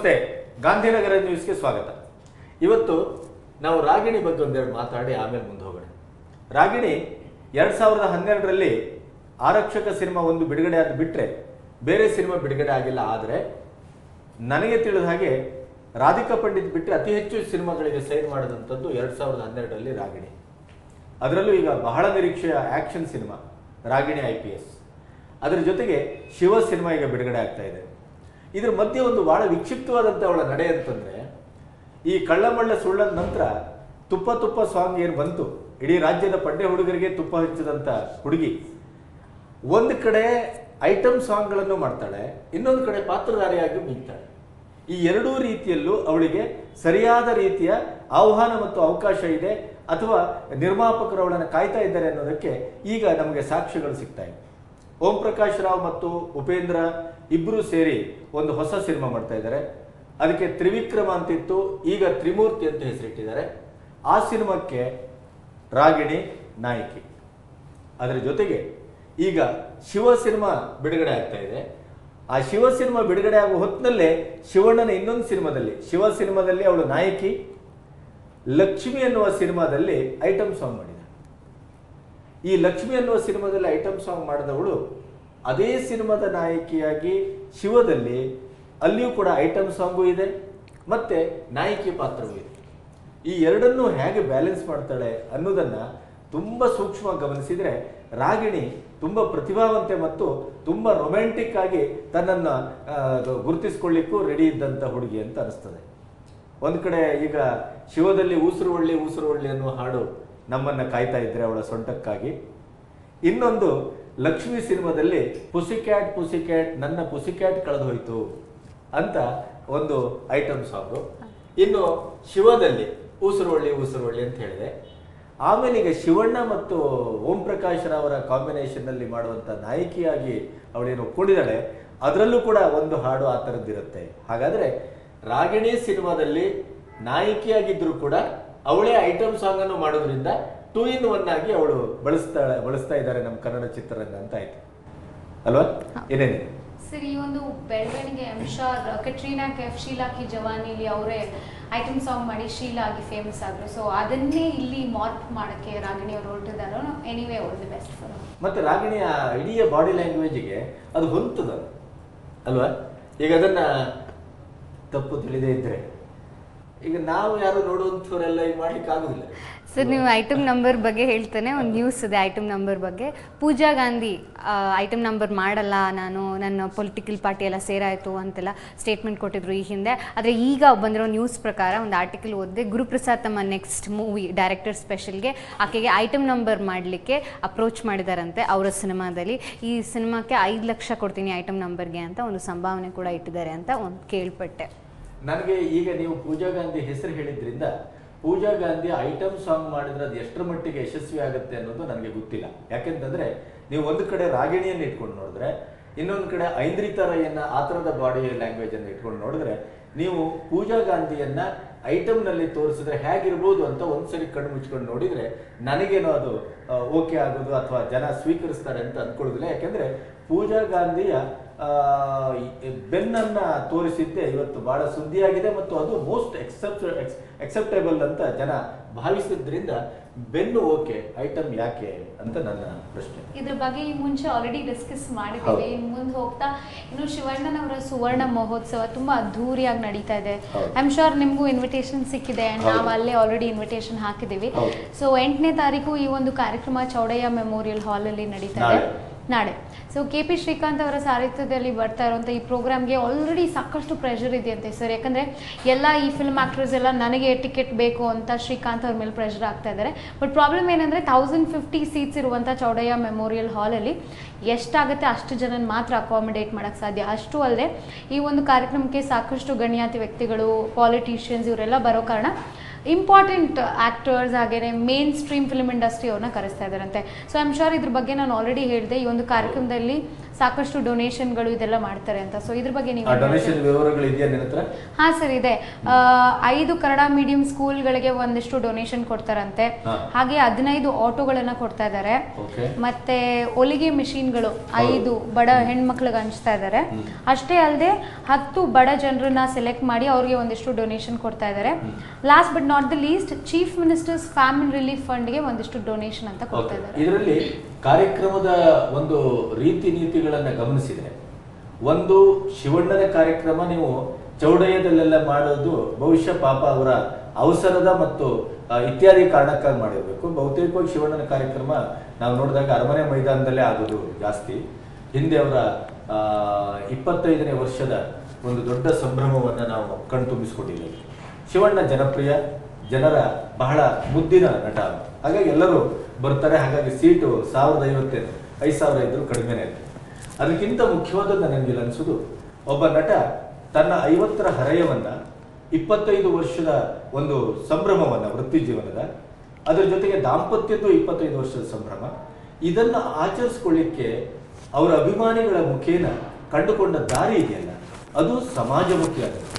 ನಮಸ್ತೆ, ಗಾಂಧಿನಗರ ನ್ಯೂಸ್ಗೆ ಸ್ವಾಗತ. ಇವತ್ತು ನಾವು ರಾಗಿಣಿ ಬಗ್ಗೆ ಒಂದೆರಡು ಮಾತಾಡಿ ಆಮೇಲೆ ಮುಂದೆ ಹೋಗೋಣ. ರಾಗಿಣಿ 2012ರಲ್ಲಿ ಆರಕ್ಷಕ ಸಿನಿಮಾ ಒಂದು ಬಿಡುಗಡೆ ಆದ ಬಿಟ್ರೆ ಬೇರೆ ಸಿನಿಮಾ ಬಿಡುಗಡೆ ಆಗಿಲ್ಲ. ಆದರೆ ನನಗೆ ತಿಳಿದ ಹಾಗೆ ರಾಧಿಕಾ ಪಂಡಿತ್ ಬಿಟ್ಟರೆ ಅತಿ ಹೆಚ್ಚು ಸಿನಿಮಾಗಳಿಗೆ ಸೈನ್ ಮಾಡಿದಂಥದ್ದು 2012ರಲ್ಲಿ ರಾಗಿಣಿ. ಅದರಲ್ಲೂ ಈಗ ಬಹಳ ನಿರೀಕ್ಷೆಯ ಆಕ್ಷನ್ ಸಿನಿಮಾ ರಾಗಿಣಿ IPS. ಅದರ ಜೊತೆಗೆ ಶಿವ ಸಿನಿಮಾ ಈಗ ಬಿಡುಗಡೆ ಆಗ್ತಾ ಇದೆ. ಇದ್ರ ಮಧ್ಯೆ ಒಂದು ಬಹಳ ವಿಕ್ಷಿಪ್ತವಾದಂಥ ಅವಳ ನಡೆ ಅಂತಂದ್ರೆ, ಈ ಕಳ್ಳಮಳ್ಳ ಸುಳ್ಳದ ನಂತರ ತುಪ್ಪ ತುಪ್ಪ ಸಾಂಗ್ ಏನು ಬಂತು, ಇಡೀ ರಾಜ್ಯದ ಪಡ್ಡೆ ಹುಡುಗರಿಗೆ ತುಪ್ಪ ಹಚ್ಚಿದಂಥ ಹುಡುಗಿ ಒಂದು ಕಡೆ ಐಟಮ್ ಸಾಂಗ್ಗಳನ್ನು ಮಾಡ್ತಾಳೆ, ಇನ್ನೊಂದು ಕಡೆ ಪಾತ್ರಧಾರಿಯಾಗಿ ಮಿಂತಾಳೆ. ಈ ಎರಡೂ ರೀತಿಯಲ್ಲೂ ಅವಳಿಗೆ ಸರಿಯಾದ ರೀತಿಯ ಆಹ್ವಾನ ಮತ್ತು ಅವಕಾಶ ಇದೆ, ಅಥವಾ ನಿರ್ಮಾಪಕರು ಅವಳನ್ನು ಕಾಯ್ತಾ ಇದ್ದಾರೆ ಅನ್ನೋದಕ್ಕೆ ಈಗ ನಮಗೆ ಸಾಕ್ಷ್ಯಗಳು ಸಿಗ್ತಾ ಇದೆ. ಓಂ ಪ್ರಕಾಶ್ ರಾವ್ ಮತ್ತು ಉಪೇಂದ್ರ ಇಬ್ಬರು ಸೇರಿ ಒಂದು ಹೊಸ ಸಿನಿಮಾ ಮಾಡ್ತಾ ಇದ್ದಾರೆ. ಅದಕ್ಕೆ ತ್ರಿವಿಕ್ರಮ ಅಂತಿತ್ತು, ಈಗ ತ್ರಿಮೂರ್ತಿ ಅಂತ ಹೆಸರಿಟ್ಟಿದ್ದಾರೆ. ಆ ಸಿನಿಮಾಕ್ಕೆ ರಾಗಿಣಿ ನಾಯಕಿ. ಅದರ ಜೊತೆಗೆ ಈಗ ಶಿವ ಸಿನಿಮಾ ಬಿಡುಗಡೆ ಆಗ್ತಾ ಇದೆ. ಆ ಶಿವ ಸಿನಿಮಾ ಬಿಡುಗಡೆ ಆಗುವ ಹೊತ್ತಿನಲ್ಲೇ ಶಿವಣ್ಣನ ಇನ್ನೊಂದು ಸಿನಿಮಾದಲ್ಲಿ, ಶಿವ ಸಿನಿಮಾದಲ್ಲಿ ಅವಳು ನಾಯಕಿ, ಲಕ್ಷ್ಮಿ ಅನ್ನುವ ಸಿನಿಮಾದಲ್ಲಿ ಐಟಮ್ ಸಾಂಗ್ ಮಾಡಿದ. ಈ ಲಕ್ಷ್ಮಿ ಅನ್ನುವ ಸಿನಿಮಾದಲ್ಲಿ ಐಟಮ್ ಸಾಂಗ್ ಮಾಡಿದವಳು ಅದೇ ಸಿನಿಮಾದ ನಾಯಕಿಯಾಗಿ ಶಿವದಲ್ಲಿ ಅಲ್ಲಿಯೂ ಕೂಡ ಐಟಮ್ ಸಾಂಗು ಇದೆ, ಮತ್ತೆ ನಾಯಕಿ ಪಾತ್ರವೂ ಇದೆ. ಈ ಎರಡನ್ನೂ ಹೇಗೆ ಬ್ಯಾಲೆನ್ಸ್ ಮಾಡ್ತಾಳೆ ಅನ್ನೋದನ್ನ ತುಂಬಾ ಸೂಕ್ಷ್ಮವಾಗಿ ಗಮನಿಸಿದ್ರೆ ರಾಗಿಣಿ ತುಂಬಾ ಪ್ರತಿಭಾವಂತೆ ಮತ್ತು ತುಂಬಾ ರೊಮ್ಯಾಂಟಿಕ್ ಆಗಿ ತನ್ನನ್ನ ಗುರುತಿಸ್ಕೊಳ್ಳಿಕ್ಕೂ ರೆಡಿ ಇದ್ದಂತ ಹುಡುಗಿ ಅಂತ ಅನಿಸ್ತದೆ. ಒಂದ್ ಕಡೆ ಈಗ ಶಿವದಲ್ಲಿ ಉಸುರುವಳ್ಳಿ ಉಸುರುವಳ್ಳಿ ಅನ್ನುವ ಹಾಡು ನಮ್ಮನ್ನ ಕಾಯ್ತಾ ಇದ್ರೆ ಅವಳ ಸೊಂಟಕ್ಕಾಗಿ, ಇನ್ನೊಂದು ಲಕ್ಷ್ಮಿ ಸಿನಿಮಾದಲ್ಲಿ ಪುಸಿಕ್ಯಾಟ್ ಪುಸಿಕ್ಯಾಟ್ ನನ್ನ ಪುಸಿಕ್ಯಾಟ್ ಕಳೆದು ಹೋಯ್ತು ಅಂತ ಒಂದು ಐಟಮ್ ಸಾಂಗು, ಇನ್ನು ಶಿವದಲ್ಲಿ ಉಸುರುವಳ್ಳಿ ಉಸುರುವಳ್ಳಿ ಅಂತ ಹೇಳಿದೆ. ಆಮೇಲೆ ಈಗ ಶಿವಣ್ಣ ಮತ್ತು ಓಂ ಪ್ರಕಾಶ್ ಅವರ ಕಾಂಬಿನೇಷನ್ ನಲ್ಲಿ ಮಾಡುವಂತ ನಾಯಕಿಯಾಗಿ ಅವಳೇನು ಒಪ್ಕೊಂಡಿದ್ದಾಳೆ, ಅದರಲ್ಲೂ ಕೂಡ ಒಂದು ಹಾಡು ಆ ಥರದ್ದಿರುತ್ತೆ. ಹಾಗಾದ್ರೆ ರಾಗಿಣಿ ಸಿನಿಮಾದಲ್ಲಿ ನಾಯಕಿಯಾಗಿದ್ರು ಕೂಡ ಅವಳೇ ಐಟಮ್ ಸಾಂಗ್ ಅನ್ನು ಮಾಡೋದ್ರಿಂದ 2 in 1 ಆಗಿ ಅವಳು ಬಳಸ್ತಾ ಇದ್ದಾರೆ ನಮ್ಮ ಕನ್ನಡ ಚಿತ್ರರಂಗ ಅಂತ ಆಯ್ತು ಅಲ್ವಾ? ಏನೇನು ಸರ್, ಈ ಒಂದು ಬೆಳವಣಿಗೆ ಅಂಶ ಕಟ್ರೀನಾ ಕೈಫ್ ಶೀಲಾ ಕಿ ಜವಾನಿಲಿ ಅವರೇ ಐಟಮ್ ಸಾಂಗ್ ಮಾಡಿ ಶೀಲಾ ಆಗಿ ಫೇಮಸ್ ಆದ್ರು. ಸೊ ಅದನ್ನೇ ಇಲ್ಲಿ ಮಾರ್ಕ್ ಮಾಡಕ್ಕೆ ರಾಗಿಣಿ ಅವರು ಹೊರಟಿದ್ದಾರೆ. Anyway all the best for. ಮತ್ತೆ ರಾಗಿಣಿಯ ಇಡೀ ಬಾಡಿ ಲ್ಯಾಂಗ್ವೇಜ್ಗೆ ಅದು ಹೊಂತದ ಅಲ್ವಾ? ಈಗ ಅದನ್ನ ತಪ್ಪು ತಿಳಿದೇ ಇದ್ರೆ ಈಗ ನಾವು ಯಾರು ನೋಡುವಂಥವರೆಲ್ಲ ಈಗ ಮಾಡ್ಲಿಕ್ಕೆ ಆಗುದಿಲ್ಲ. ಸರ್, ನೀವು ಐಟಮ್ ನಂಬರ್ ಬಗ್ಗೆ ಹೇಳ್ತಾನೆ ಒಂದು ನ್ಯೂಸ್ ಇದೆ ಐಟಮ್ ನಂಬರ್ ಬಗ್ಗೆ. ಪೂಜಾ ಗಾಂಧಿ ಐಟಮ್ ನಂಬರ್ ಮಾಡಲ್ಲ, ನನ್ನ ಪೊಲಿಟಿಕಲ್ ಪಾರ್ಟಿ ಎಲ್ಲ ಸೇರಾಯಿತು ಅಂತೆಲ್ಲ ಸ್ಟೇಟ್ಮೆಂಟ್ ಕೊಟ್ಟಿದ್ರು ಈ ಹಿಂದೆ. ಆದರೆ ಈಗ ಬಂದಿರೋ ನ್ಯೂಸ್ ಪ್ರಕಾರ ಒಂದು ಆರ್ಟಿಕಲ್ ಓದಿದೆ, ಗುರುಪ್ರಸಾದ್ ತಮ್ಮ ನೆಕ್ಸ್ಟ್ ಮೂವಿ ಡೈರೆಕ್ಟರ್ ಸ್ಪೆಷಲ್ಗೆ ಆಕೆಗೆ ಐಟಮ್ ನಂಬರ್ ಮಾಡಲಿಕ್ಕೆ ಅಪ್ರೋಚ್ ಮಾಡಿದಾರಂತೆ ಅವರ ಸಿನಿಮಾದಲ್ಲಿ. ಈ ಸಿನಿಮಾಕ್ಕೆ 5 ಲಕ್ಷ ಕೊಡ್ತೀನಿ ಐಟಮ್ ನಂಬರ್ಗೆ ಅಂತ ಒಂದು ಸಂಭಾವನೆ ಕೂಡ ಇಟ್ಟಿದ್ದಾರೆ ಅಂತ ಒಂದು ಕೇಳ್ಪಟ್ಟೆ. ನನಗೆ ಈಗ ನೀವು ಪೂಜಾ ಗಾಂಧಿ ಹೆಸರು ಹೇಳಿದ್ರಿಂದ ಪೂಜಾ ಗಾಂಧಿ ಐಟಮ್ ಸಾಂಗ್ ಮಾಡಿದ್ರೆ ಅದು ಎಷ್ಟರ ಮಟ್ಟಿಗೆ ಯಶಸ್ವಿ ಆಗುತ್ತೆ ಅನ್ನೋದು ನನಗೆ ಗೊತ್ತಿಲ್ಲ. ಯಾಕೆಂತಂದ್ರೆ ನೀವು ಒಂದು ಕಡೆ ರಾಗಿಣಿಯನ್ನು ಇಟ್ಕೊಂಡು ನೋಡಿದ್ರೆ, ಇನ್ನೊಂದು ಕಡೆ ಐಂದ್ರಿತಾ ರೈಯನ್ನ ಆ ಥರದ ಬಾಡಿ ಲ್ಯಾಂಗ್ವೇಜ್ ಅನ್ನು ಇಟ್ಕೊಂಡು ನೋಡಿದ್ರೆ, ನೀವು ಪೂಜಾ ಗಾಂಧಿಯನ್ನ ಐಟಮ್ ನಲ್ಲಿ ತೋರಿಸಿದ್ರೆ ಹೇಗಿರ್ಬೋದು ಅಂತ ಒಂದ್ಸರಿ ಕಣ್ಣು ಮುಚ್ಕೊಂಡು ನೋಡಿದ್ರೆ ನನಗೇನೋ ಅದು ಓಕೆ ಆಗೋದು ಅಥವಾ ಜನ ಸ್ವೀಕರಿಸ್ತಾರೆ ಅಂತ ಅನ್ಕೊಳ್ಳೋದಿಲ್ಲ. ಯಾಕೆಂದ್ರೆ ಪೂಜಾ ಗಾಂಧಿಯ ಬೆನ್ನನ್ನ ತೋರಿಸಿದ್ದೆ ಇವತ್ತು ಬಹಳ ಸುದ್ದಿಯಾಗಿದೆ ಮತ್ತು ಅದು ಮೋಸ್ಟ್ ಎಕ್ಸೆಪ್ಟೇಬಲ್ ಅಂತ ಜನ ಭಾವಿಸಿದ್ರಿಂದ ಬೆನ್ನು ಓಕೆ, ಐಟಮ್ ಯಾಕೆ ಅಂತ ನನ್ನ ಪ್ರಶ್ನೆ. ಇದ್ರ ಬಗ್ಗೆ ಈ ಮುಂಚೆ ಆಲ್ರೆಡಿ ಡಿಸ್ಕಸ್ ಮಾಡಿದ್ದೀವಿ. ಮುಂದೆ ಹೋಗ್ತಾ ಇನ್ನು ಶಿವಣ್ಣನವರ ಸುವರ್ಣ ಮಹೋತ್ಸವ ತುಂಬಾ ಅದ್ಧೂರಿಯಾಗಿ ನಡೀತಾ ಇದೆ. ಐ ಆಮ್ ಶೋರ್ ನಿಮ್ಗೂ ಇನ್ವಿಟೇಷನ್ ಸಿಕ್ಕಿದೆ ಅಂಡ್ ನಾವು ಅಲ್ಲೇ ಆಲ್ರೆಡಿ ಇನ್ವಿಟೇಷನ್ ಹಾಕಿದ್ದೀವಿ. ಸೊ 8ನೇ ತಾರೀಕು ಈ ಒಂದು ಕಾರ್ಯಕ್ರಮ ಚೌಡಯ್ಯ ಮೆಮೋರಿಯಲ್ ಹಾಲ್ ಅಲ್ಲಿ ನಡೀತಾ ಇದೆ ನಾಳೆ. ಸೊ KP ಶ್ರೀಕಾಂತ್ ಅವರ ಸಾರಥ್ಯದಲ್ಲಿ ಬರ್ತಾ ಇರುವಂಥ ಈ ಪ್ರೋಗ್ರಾಮ್ಗೆ ಆಲ್ರೆಡಿ ಸಾಕಷ್ಟು ಪ್ರೆಷರ್ ಇದೆಯಂತೆ ಸರ್. ಯಾಕಂದರೆ ಎಲ್ಲ ಈ ಫಿಲ್ಮ್ ಆ್ಯಕ್ಟರ್ಸ್ ಎಲ್ಲ ನನಗೆ ಟಿಕೆಟ್ ಬೇಕು ಅಂತ ಶ್ರೀಕಾಂತ್ ಅವ್ರ ಮೇಲೆ ಪ್ರೆಷರ್ ಆಗ್ತಾ ಇದ್ದಾರೆ. ಬಟ್ ಪ್ರಾಬ್ಲಮ್ ಏನಂದರೆ 1050 ಸೀಟ್ಸ್ ಇರುವಂಥ ಚೌಡಯ್ಯ ಮೆಮೋರಿಯಲ್ ಹಾಲಲ್ಲಿ ಎಷ್ಟಾಗುತ್ತೆ ಅಷ್ಟು ಜನನ ಮಾತ್ರ ಅಕಾಮಿಡೇಟ್ ಮಾಡೋಕ್ಕೆ ಸಾಧ್ಯ. ಅಷ್ಟು ಅಲ್ಲದೆ ಈ ಒಂದು ಕಾರ್ಯಕ್ರಮಕ್ಕೆ ಸಾಕಷ್ಟು ಗಣ್ಯಾತಿ ವ್ಯಕ್ತಿಗಳು, ಪಾಲಿಟಿಷಿಯನ್ಸ್ ಇವರೆಲ್ಲ ಬರೋ ಕಾರಣ ಇಂಪಾರ್ಟೆಂಟ್ ಆ್ಯಕ್ಟರ್ಸ್ ಹಾಗೇನೆ ಮೇನ್ ಸ್ಟ್ರೀಮ್ ಫಿಲ್ಮ್ ಇಂಡಸ್ಟ್ರಿ ಅವ್ರನ್ನ ಕರೆಸ್ತಾ ಇದ್ದಾರಂತೆ. ಸೊ ಐ ಆಮ್ ಶೋರ್ ಇದ್ರ ಬಗ್ಗೆ ನಾನು ಆಲ್ರೆಡಿ ಹೇಳಿದೆ. ಈ ಒಂದು ಕಾರ್ಯಕ್ರಮದಲ್ಲಿ ಸಾಕಷ್ಟು ಡೊನೇಷನ್ಗಳು ಇದೆಲ್ಲ ಮಾಡ್ತಾರೆ ಅಂತ. ಸೊ ಇದ್ರ ಬಗ್ಗೆ ನೀವು ಡೊನೇಷನ್ ವಿವರಗಳು ಇದೆಯಾ ನಿನ್ನ ಹತ್ರ? ಹಾ ಸರ್ ಇದೆ. 5 ಕನ್ನಡ ಮೀಡಿಯಂ ಸ್ಕೂಲ್ಗಳಿಗೆ ಒಂದಿಷ್ಟು ಡೊನೇಷನ್ ಕೊಡ್ತಾರಂತೆ. ಹಾಗೆ 15 ಆಟೋಗಳನ್ನ ಕೊಡ್ತಾ ಇದ್ದಾರೆ. ಮತ್ತೆ ಹೊಲಿಗೆ ಮಿಷಿನ್ಗಳು 5 ಬಡ ಹೆಣ್ಮಕ್ಳಿಗೆ ಹಂಚ್ತಾ ಇದ್ದಾರೆ. ಅಷ್ಟೇ ಅಲ್ಲದೆ 10 ಬಡ ಜನರನ್ನ ಸೆಲೆಕ್ಟ್ ಮಾಡಿ ಅವ್ರಿಗೆ ಒಂದಿಷ್ಟು ಡೊನೇಷನ್ ಕೊಡ್ತಾ ಇದ್ದಾರೆ. Last but not the least chief minister's family relief ಫಂಡ್ಗೆ ಒಂದಿಷ್ಟು ಡೊನೇಷನ್ ಅಂತ ಕೊಡ್ತಾ ಇದ್ದಾರೆ. ಇದರಲ್ಲಿ ಕಾರ್ಯಕ್ರಮದ ಒಂದು ರೀತಿ ನೀತಿಗಳನ್ನ ಗಮನಿಸಿದ್ರೆ, ಒಂದು ಶಿವಣ್ಣನ ಕಾರ್ಯಕ್ರಮ ನೀವು ಚೌಡಯ್ಯದಲ್ಲೆಲ್ಲ ಮಾಡೋದು ಬಹುಶಃ ಪಾಪ ಅವರ ಅವಸರದ ಮತ್ತು ಇತ್ಯಾದಿ ಕಾರಣಕ್ಕಾಗಿ ಮಾಡಿರ್ಬೇಕು. ಬಹುತೇಕವಾಗಿ ಶಿವಣ್ಣನ ಕಾರ್ಯಕ್ರಮ ನಾವು ನೋಡಿದಾಗ ಅರಮನೆ ಮೈದಾನದಲ್ಲೇ ಆಗೋದು ಜಾಸ್ತಿ. ಹಿಂದೆ ಅವರ 25ನೇ ವರ್ಷದ ಒಂದು ದೊಡ್ಡ ಸಂಭ್ರಮವನ್ನು ನಾವು ಕಣ್ತುಂಬಿಸ್ಕೊಟ್ಟಿದ್ದೇವೆ. ಶಿವಣ್ಣ ಜನಪ್ರಿಯ, ಜನರ ಬಹಳ ಮುದ್ದಿನ ನಟ, ಹಾಗಾಗಿ ಎಲ್ಲರೂ ಬರ್ತಾರೆ. ಹಾಗಾಗಿ ಸೀಟು 1050 5,000 ಇದ್ರೂ ಕಡಿಮೆನೇ ಇದೆ. ಅದಕ್ಕಿಂತ ಮುಖ್ಯವಾದದ್ದು ನನಗೆ ಅನಿಸೋದು, ಒಬ್ಬ ನಟ ತನ್ನ 50ರ ಹರೆಯವನ್ನ 25 ವರ್ಷದ ಒಂದು ಸಂಭ್ರಮವನ್ನ ವೃತ್ತಿ ಜೀವನದ, ಅದರ ಜೊತೆಗೆ ದಾಂಪತ್ಯದ್ದು 25 ವರ್ಷದ ಸಂಭ್ರಮ, ಇದನ್ನ ಆಚರಿಸ್ಕೊಳ್ಳಿಕ್ಕೆ ಅವರ ಅಭಿಮಾನಿಗಳ ಮುಖೇನ ಕಂಡುಕೊಂಡ ದಾರಿ ಇದೆಯಲ್ಲ, ಅದು ಸಮಾಜಮುಖಿ ಆಗಿದೆ.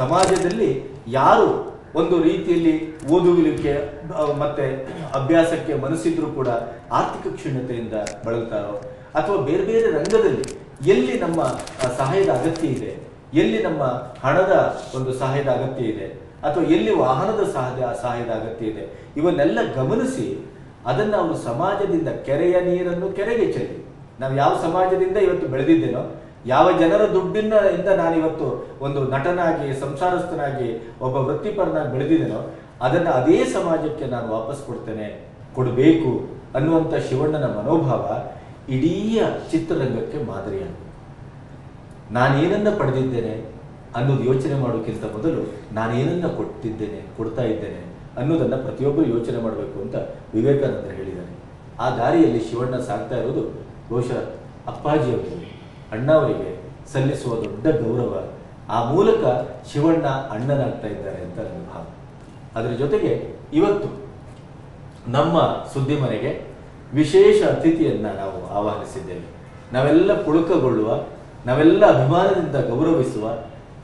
ಸಮಾಜದಲ್ಲಿ ಯಾರು ಒಂದು ರೀತಿಯಲ್ಲಿ ಓದುವಿಕೆ ಮತ್ತೆ ಅಭ್ಯಾಸಕ್ಕೆ ಮನಸ್ಸಿದ್ರೂ ಕೂಡ ಆರ್ಥಿಕ ಕ್ಷೀಣತೆಯಿಂದ ಬಳಲ್ತಾರೋ, ಅಥವಾ ಬೇರೆ ಬೇರೆ ರಂಗದಲ್ಲಿ ಎಲ್ಲಿ ನಮ್ಮ ಸಹಾಯದ ಅಗತ್ಯ ಇದೆ, ಎಲ್ಲಿ ನಮ್ಮ ಹಣದ ಒಂದು ಸಹಾಯದ ಅಗತ್ಯ ಇದೆ, ಅಥವಾ ಎಲ್ಲಿ ವಾಹನದ ಸಹಾಯದ ಅಗತ್ಯ ಇದೆ, ಇವನ್ನೆಲ್ಲ ಗಮನಿಸಿ ಅದನ್ನು ಅವರು ಸಮಾಜದಿಂದ, ಕೆರೆಯ ನೀರನ್ನು ಕೆರೆಗೆ ಚೆಲ್ಲಿ, ನಾವು ಯಾವ ಸಮಾಜದಿಂದ ಇವತ್ತು ಬೆಳೆದಿದ್ದೇನೋ, ಯಾವ ಜನರ ದುಡ್ಡಿನಿಂದ ನಾನಿವತ್ತು ಒಂದು ನಟನಾಗಿ, ಸಂಸಾರಸ್ಥನಾಗಿ, ಒಬ್ಬ ವೃತ್ತಿಪರನಾಗಿ ಬೆಳೆದಿದ್ದೇನೋ, ಅದನ್ನು ಅದೇ ಸಮಾಜಕ್ಕೆ ನಾನು ವಾಪಸ್ ಕೊಡಬೇಕು ಅನ್ನುವಂಥ ಶಿವಣ್ಣನ ಮನೋಭಾವ ಇಡೀ ಚಿತ್ರರಂಗಕ್ಕೆ ಮಾದರಿಯಾಗಿದೆ. ನಾನೇನನ್ನ ಪಡೆದಿದ್ದೇನೆ ಅನ್ನೋದು ಯೋಚನೆ ಮಾಡೋಕ್ಕಿಂತ ಮೊದಲು ನಾನೇನನ್ನ ಕೊಡ್ತಾ ಇದ್ದೇನೆ ಅನ್ನೋದನ್ನ ಪ್ರತಿಯೊಬ್ಬರು ಯೋಚನೆ ಮಾಡಬೇಕು ಅಂತ ವಿವೇಕಾನಂದರು ಹೇಳಿದ್ದಾರೆ. ಆ ದಾರಿಯಲ್ಲಿ ಶಿವಣ್ಣ ಸಾಗ್ತಾ ಇರೋದು ಬಹುಶಃ ಅಪ್ಪಾಜಿಯವರಿಗೆ, ಅಣ್ಣವರಿಗೆ ಸಲ್ಲಿಸುವ ದೊಡ್ಡ ಗೌರವ. ಆ ಮೂಲಕ ಶಿವಣ್ಣ ಅಣ್ಣನಾಗ್ತಾ ಇದ್ದಾರೆ ಅಂತ ನನ್ನ ಭಾವ. ಅದರ ಜೊತೆಗೆ ಇವತ್ತು ನಮ್ಮ ಸುದ್ದಿ ಮನೆಗೆ ವಿಶೇಷ ಅತಿಥಿಯನ್ನ ನಾವು ಆಹ್ವಾನಿಸಿದ್ದೇವೆ. ನಾವೆಲ್ಲ ಪುಳಕಗೊಳ್ಳುವ, ನಾವೆಲ್ಲ ಅಭಿಮಾನದಿಂದ ಗೌರವಿಸುವ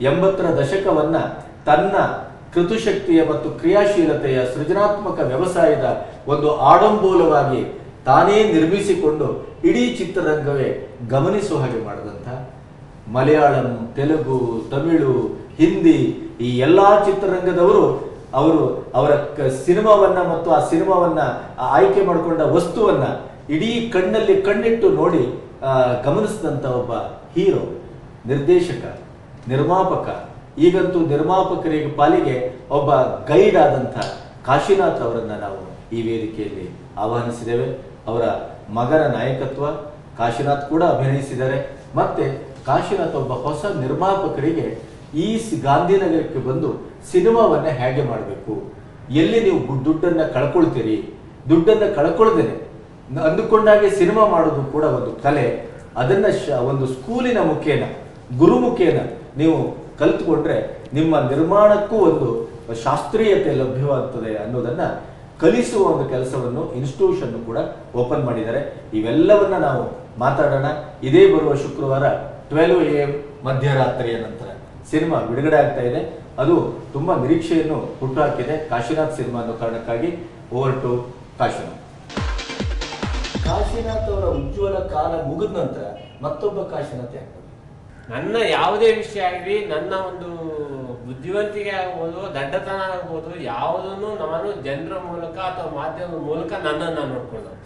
80ರ ದಶಕವನ್ನ ತನ್ನ ಕೃತುಶಕ್ತಿಯ ಮತ್ತು ಕ್ರಿಯಾಶೀಲತೆಯ ಸೃಜನಾತ್ಮಕ ವ್ಯವಸಾಯದ ಒಂದು ಆಡಂಬೋಲವಾಗಿ ತಾನೇ ನಿರ್ಮಿಸಿಕೊಂಡು ಇಡೀ ಚಿತ್ರರಂಗವೇ ಗಮನಿಸುವ ಹಾಗೆ ಮಾಡಿದಂಥ ಮಲಯಾಳಂ, ತೆಲುಗು, ತಮಿಳು, ಹಿಂದಿ ಈ ಎಲ್ಲಾ ಚಿತ್ರರಂಗದವರು ಅವರ ಸಿನಿಮಾವನ್ನ ಮತ್ತು ಆ ಸಿನಿಮಾವನ್ನ ಆಯ್ಕೆ ಮಾಡಿಕೊಂಡ ವಸ್ತುವನ್ನ ಇಡೀ ಕಣ್ಣಲ್ಲಿ ಕಣ್ಣಿಟ್ಟು ನೋಡಿ ಗಮನಿಸಿದಂಥ ಒಬ್ಬ ಹೀರೋ, ನಿರ್ದೇಶಕ, ನಿರ್ಮಾಪಕ, ಈಗಂತೂ ನಿರ್ಮಾಪಕರಿಗೆ ಪಾಲಿಗೆ ಒಬ್ಬ ಗೈಡ್ ಆದಂಥ ಕಾಶಿನಾಥ್ ಅವರನ್ನ ನಾವು ಈ ವೇದಿಕೆಯಲ್ಲಿ ಆಹ್ವಾನಿಸಿದ್ದೇವೆ. ಅವರ ಮಗನ ನಾಯಕತ್ವ ಕಾಶಿನಾಥ್ ಕೂಡ ಅಭಿನಯಿಸಿದ್ದಾರೆ. ಮತ್ತೆ ಕಾಶಿನಾಥ್ ಒಬ್ಬ ಹೊಸ ನಿರ್ಮಾಪಕರಿಗೆ ಈ ಗಾಂಧಿನಗರಕ್ಕೆ ಬಂದು ಸಿನಿಮಾವನ್ನ ಹೇಗೆ ಮಾಡಬೇಕು, ಎಲ್ಲಿ ನೀವು ದುಡ್ಡನ್ನ ಕಳ್ಕೊಳ್ತೀರಿ, ದುಡ್ಡನ್ನ ಕಳ್ಕೊಳ್ದೇನೆ ಅಂದುಕೊಂಡಾಗೆ ಸಿನಿಮಾ ಮಾಡೋದು ಕೂಡ ಒಂದು ಕಲೆ. ಅದನ್ನ ಒಂದು ಸ್ಕೂಲಿನ ಮುಖೇನ, ಗುರು ಮುಖೇನ ನೀವು ಕಲ್ತ್ಕೊಂಡ್ರೆ ನಿಮ್ಮ ನಿರ್ಮಾಣಕ್ಕೂ ಒಂದು ಶಾಸ್ತ್ರೀಯತೆ ಲಭ್ಯವಾಗ್ತದೆ ಅನ್ನೋದನ್ನ ಕಲಿಸುವ ಒಂದು ಕೆಲಸವನ್ನು ಇನ್ಸ್ಟಿಟ್ಯೂಷನ್ ಕೂಡ ಓಪನ್ ಮಾಡಿದ್ದಾರೆ. ಇವೆಲ್ಲವನ್ನ ನಾವು ಮಾತಾಡೋಣ. ಇದೇ ಬರುವ ಶುಕ್ರವಾರ 12 AM ಮಧ್ಯರಾತ್ರಿಯ ನಂತರ ಸಿನಿಮಾ ಬಿಡುಗಡೆ ಆಗ್ತಾ ಇದೆ. ಅದು ತುಂಬಾ ನಿರೀಕ್ಷೆಯನ್ನು ಹುಟ್ಟುಹಾಕಿದೆ. ಕಾಶಿನಾಥ್ ಸಿನಿಮಾ ಅನ್ನೋ ಕಾರಣಕ್ಕಾಗಿ ಓವರ್ ಟು ಕಾಶಿನಾಥ್. ಕಾಶಿನಾಥ್ ಅವರ ಉಜ್ವಲ ಕಾಲ ಮುಗಿದ ನಂತರ ಮತ್ತೊಬ್ಬ ಕಾಶಿನಾಥ್ ಆಗ್ತದೆ. ನನ್ನ ಯಾವುದೇ ವಿಷಯ ಆಗಲಿ, ನನ್ನ ಒಂದು ಬುದ್ಧಿವಂತಿಕೆ ಆಗ್ಬೋದು, ದಡ್ಡತನ ಆಗ್ಬೋದು, ಯಾವುದನ್ನು ನಾನು ಜನರ ಮೂಲಕ ಅಥವಾ ಮಾಧ್ಯಮದ ಮೂಲಕ ನನ್ನನ್ನು ನೋಡ್ಕೊಳ್ಳೋದು.